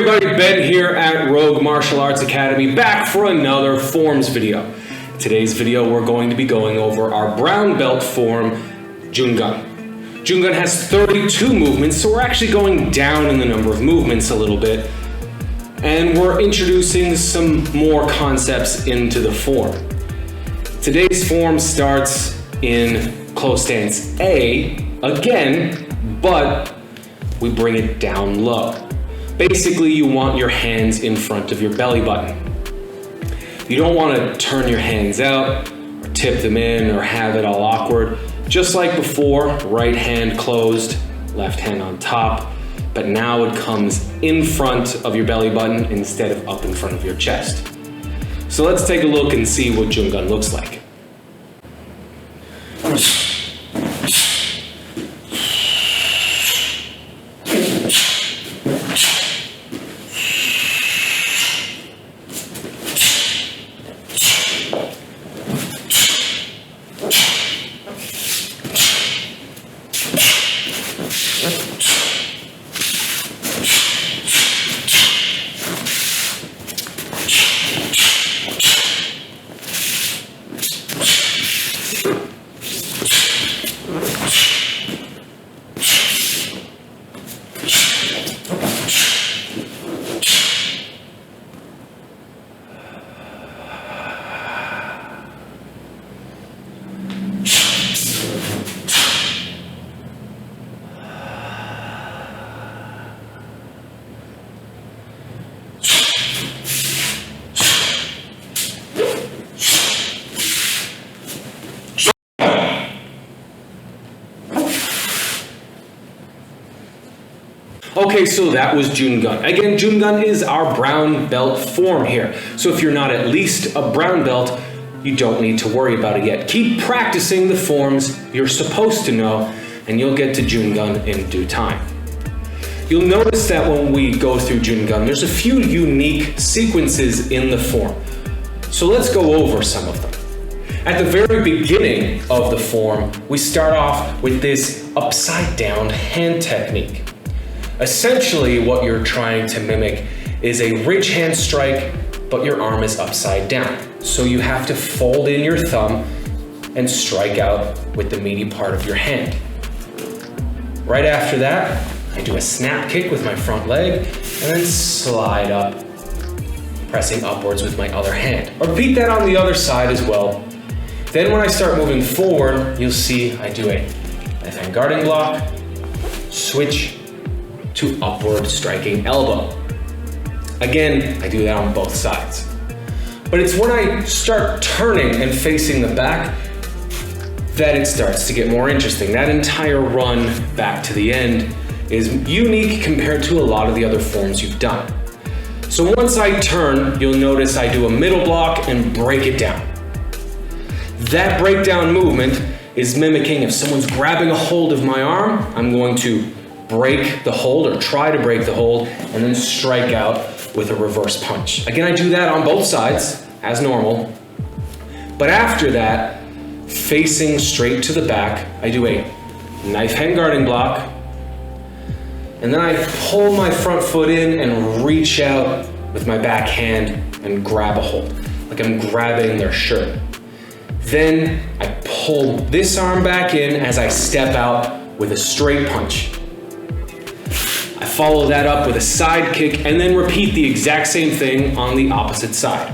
everybody, Ben here at Rogue Martial Arts Academy, back for another forms video. In today's video, we're going to be going over our brown belt form, Joong-Gun. Joong-Gun has 32 movements, so we're actually going down in the number of movements a little bit. And we're introducing some more concepts into the form. Today's form starts in close stance A, again, but we bring it down low. Basically, you want your hands in front of your belly button. You don't want to turn your hands out or tip them in or have it all awkward. Just like before, right hand closed, left hand on top, but now it comes in front of your belly button instead of up in front of your chest. So let's take a look and see what Joong-Gun looks like. Okay, so that was Joong-Gun. Again, Joong-Gun is our brown belt form here. So if you're not at least a brown belt, you don't need to worry about it yet. Keep practicing the forms you're supposed to know, and you'll get to Joong-Gun in due time. You'll notice that when we go through Joong-Gun, there's a few unique sequences in the form. So let's go over some of them. At the very beginning of the form, we start off with this upside down hand technique. Essentially, what you're trying to mimic is a ridge hand strike, but your arm is upside down. So you have to fold in your thumb and strike out with the meaty part of your hand. Right after that, I do a snap kick with my front leg and then slide up, pressing upwards with my other hand. Repeat that on the other side as well. Then when I start moving forward, you'll see I do a left hand guarding block, switch to upward striking elbow. Again, I do that on both sides. But it's when I start turning and facing the back that it starts to get more interesting. That entire run back to the end is unique compared to a lot of the other forms you've done. So once I turn, you'll notice I do a middle block and break it down. That breakdown movement is mimicking if someone's grabbing a hold of my arm, I'm going to break the hold or try to break the hold and then strike out with a reverse punch. Again, I do that on both sides as normal. But after that, facing straight to the back, I do a knife hand guarding block. And then I pull my front foot in and reach out with my back hand and grab a hold, like I'm grabbing their shirt. Then I pull this arm back in as I step out with a straight punch. I follow that up with a side kick and then repeat the exact same thing on the opposite side.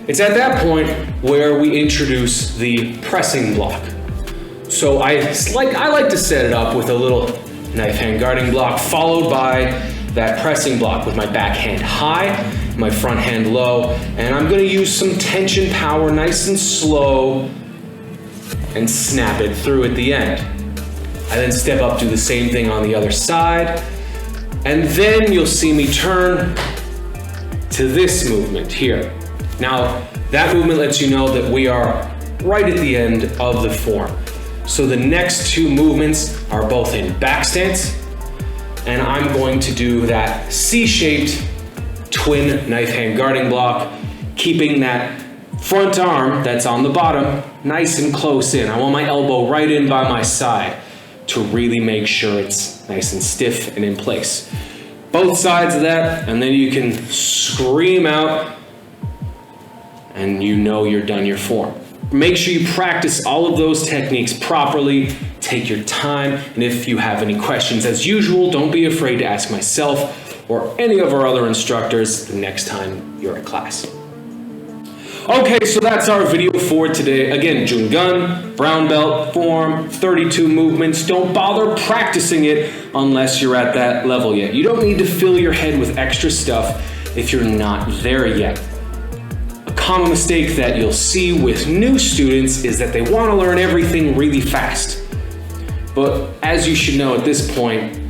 It's at that point where we introduce the pressing block. So I like to set it up with a little knife hand guarding block followed by that pressing block with my back hand high, my front hand low, and I'm going to use some tension power nice and slow and snap it through at the end. I then step up, do the same thing on the other side, and then you'll see me turn to this movement here. Now, that movement lets you know that we are right at the end of the form. So the next two movements are both in back stance, and I'm going to do that C-shaped twin knife hand guarding block, keeping that front arm that's on the bottom nice and close in. I want my elbow right in by my side to really make sure it's nice and stiff and in place. both sides of that, and then you can scream out and you know you're done your form. Make sure you practice all of those techniques properly, take your time, and if you have any questions, as usual, don't be afraid to ask myself or any of our other instructors the next time you're in class. Okay, so that's our video for today. Again, Joong-Gun, brown belt form, 32 movements. Don't bother practicing it unless you're at that level yet. You don't need to fill your head with extra stuff if you're not there yet. A common mistake that you'll see with new students is that they want to learn everything really fast. But as you should know at this point,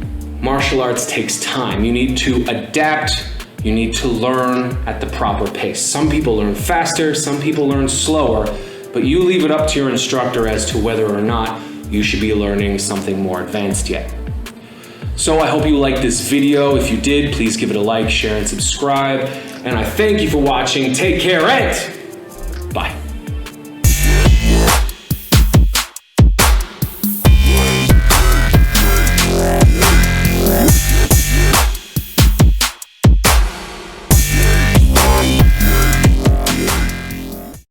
martial arts takes time. You need to adapt. You need to learn at the proper pace. Some people learn faster, some people learn slower, but you leave it up to your instructor as to whether or not you should be learning something more advanced yet. So I hope you liked this video. If you did, please give it a like, share, and subscribe. And I thank you for watching. Take care and